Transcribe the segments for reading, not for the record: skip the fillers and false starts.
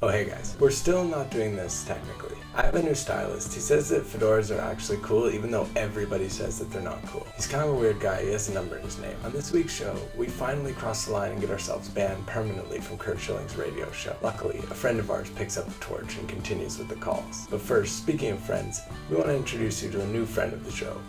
Oh hey guys, we're still not doing this technically. I have a new stylist. He says that fedoras are actually cool even though everybody says that they're not cool. He's kind of a weird guy, he has a number in his name. On this week's show, we finally cross the line and get ourselves banned permanently from Curt Schilling's radio show. Luckily, a friend of ours picks up the torch and continues with the calls. But first, speaking of friends, we want to introduce you to a new friend of the show,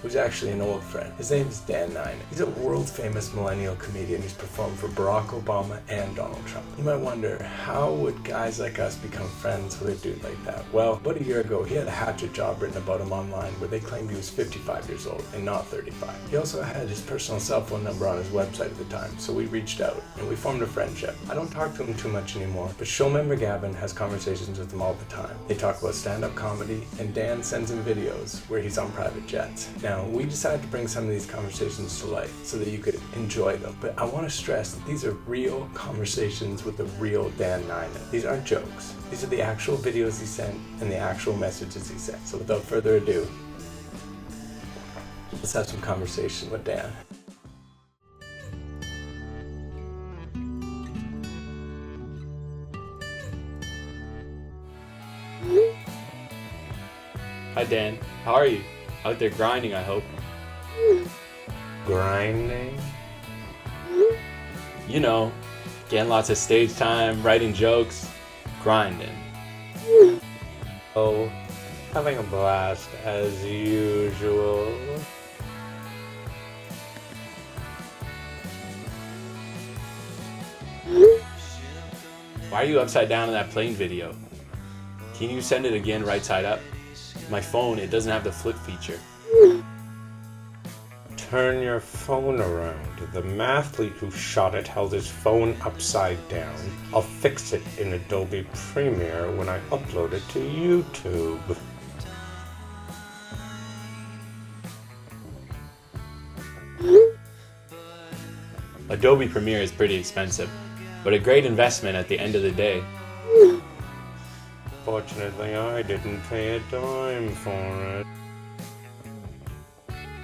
who's actually an old friend. His name is Dan Nainan. He's a world-famous millennial comedian who's performed for Barack Obama and Donald Trump. You might wonder, how would guys like us become friends with a dude like that? Well, about a year ago, he had a hatchet job written about him online where they claimed he was 55 years old and not 35. He also had his personal cell phone number on his website at the time, so we reached out and we formed a friendship. I don't talk to him too much anymore, but show member Gavin has conversations with him all the time. They talk about stand-up comedy, and Dan sends him videos where he's on private jets. Now, we decided to bring some of these conversations to life so that you could enjoy them. But I want to stress that these are real conversations with the real Dan Nainan. These aren't jokes. These are the actual videos he sent and the actual messages he sent. So without further ado, let's have some conversation with Dan. Hi Dan, how are you? Out there grinding, I hope. Grinding? You know, getting lots of stage time, writing jokes, grinding. Oh, having a blast as usual. Why are you upside down in that plane video? Can you send it again right side up? My phone, it doesn't have the flip feature. Turn your phone around. The mathlete who shot it held his phone upside down. I'll fix it in Adobe Premiere when I upload it to YouTube. Adobe Premiere is pretty expensive, but a great investment at the end of the day. Fortunately, I didn't pay a dime for it.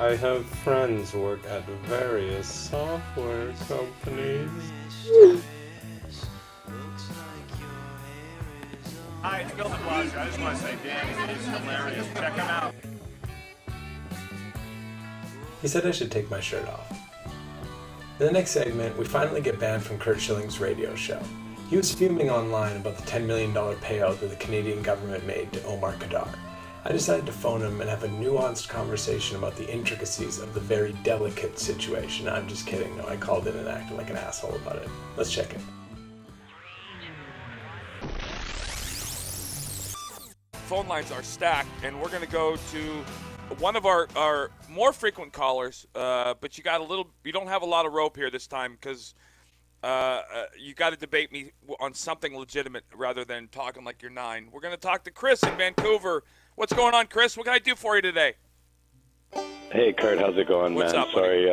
I have friends who work at various software companies. Hi, it's Bill de Blasio. I just want to say Dan is hilarious. Check him out. He said I should take my shirt off. In the next segment, we finally get banned from Curt Schilling's radio show. He was fuming online about the $10 million payout that the Canadian government made to Omar Khadr. I decided to phone him and have a nuanced conversation about the intricacies of the very delicate situation. I'm just kidding, no, I called in and acted like an asshole about it. Let's check it. Phone lines are stacked, and we're going to go to one of our more frequent callers, but you don't have a lot of rope here this time because you got to debate me on something legitimate rather than talking like you're 9. We're going to talk to Chris in Vancouver. What's going on, Chris? What can I do for you today? Hey, Kurt, how's it going, What's man? up, buddy?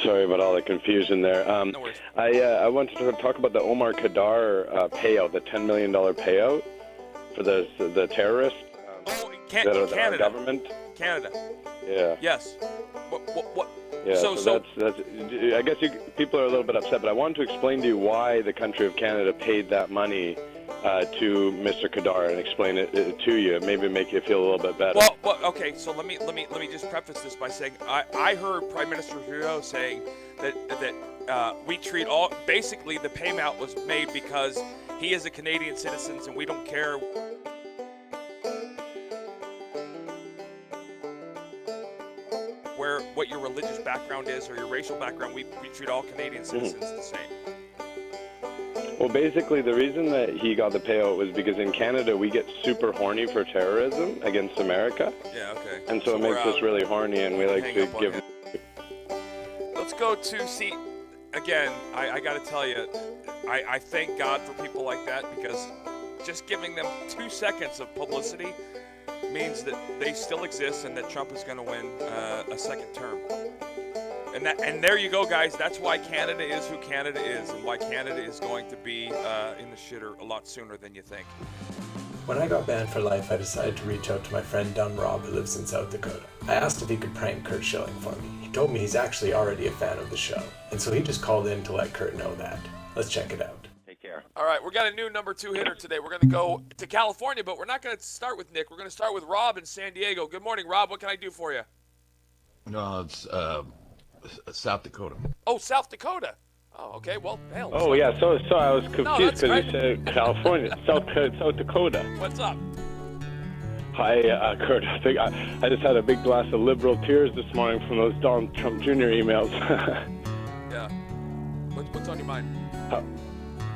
Sorry about all the confusion there. No worries. I wanted to talk about the Omar Khadr payout, the $10 million payout for the terrorist. Canada. Our government. Canada. Yeah. Yes. What? Yeah. So that's. I guess people are a little bit upset, but I wanted to explain to you why the country of Canada paid that money to Mr. Khadr and explain it to you. Maybe make you feel a little bit better. Well, okay. So let me just preface this by saying I heard Prime Minister Trudeau saying that we treat all. Basically, the payout was made because he is a Canadian citizen, and we don't care. What your religious background is or your racial background, we treat all Canadian citizens the same. Well, basically, the reason that he got the payout was because in Canada we get super horny for terrorism against America. Yeah, okay. And so it makes us really horny, and we like to give. Let's go to see. Again, I got to tell you, I thank God for people like that because just giving them 2 seconds of publicity means that they still exist and that Trump is going to win a second term. And there you go, guys. That's why Canada is who Canada is and why Canada is going to be in the shitter a lot sooner than you think. When I got banned for life, I decided to reach out to my friend Dumb Rob who lives in South Dakota. I asked if he could prank Curt Schilling for me. He told me he's actually already a fan of the show, and so he just called in to let Curt know that. Let's check it out. Take care. All right, we got a new number 2 hitter today. We're going to go to California, but we're not going to start with Nick. We're going to start with Rob in San Diego. Good morning, Rob. What can I do for you? No, it's South Dakota. Oh, South Dakota. Oh, okay. Well, hell. Oh yeah, so I was confused that's because right. you said California, South Dakota. What's up? Hi, Kurt. I just had a big glass of liberal tears this morning from those Donald Trump Jr. emails. Yeah. What's on your mind?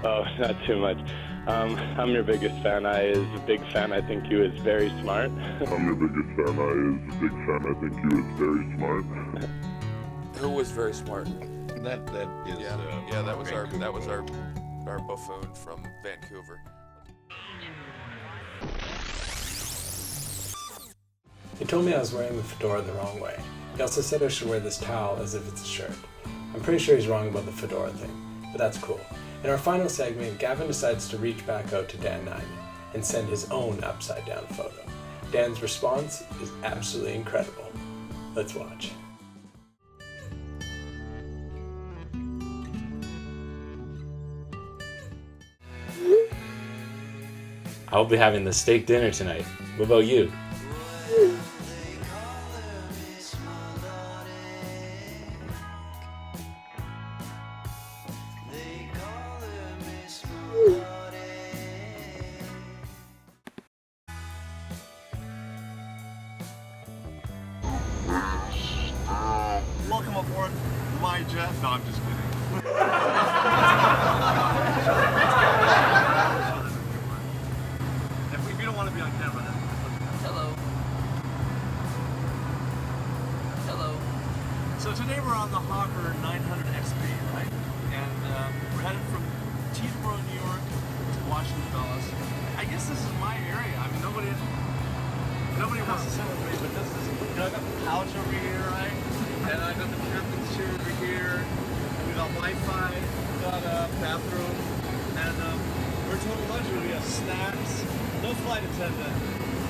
Oh, not too much. I'm your biggest fan. I is a big fan. I think you is very smart. I'm your biggest fan. I is a big fan. I think you is very smart. Who was very smart? That is. Yeah, that was our buffoon from Vancouver. He told me I was wearing the fedora the wrong way. He also said I should wear this towel as if it's a shirt. I'm pretty sure he's wrong about the fedora thing, but that's cool. In our final segment, Gavin decides to reach back out to Dan Nainan and send his own upside down photo. Dan's response is absolutely incredible. Let's watch. I'll be having the steak dinner tonight. What about you? Welcome aboard my jet. No, I'm just kidding. If we don't want to be on camera, then. Hello. Hello. So today we're on the Hawker 900 XP, right? And we're headed from Teterboro, New York to Washington, Dulles. I guess this is my area. I mean, nobody wants to sit with me, but this is, I got the couch over here, right? And I got the captain's chair over here. And we got Wi-Fi, we got a bathroom, and we're total luxury. We have snacks, no flight attendant,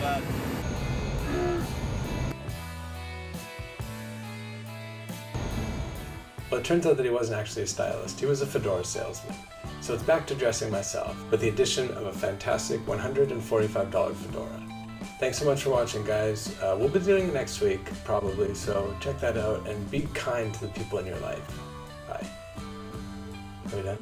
but Well, it turns out that he wasn't actually a stylist. He was a fedora salesman. So it's back to dressing myself, with the addition of a fantastic $145 fedora. Thanks so much for watching, guys. We'll be doing it next week, probably, so check that out and be kind to the people in your life. Bye. Are we done?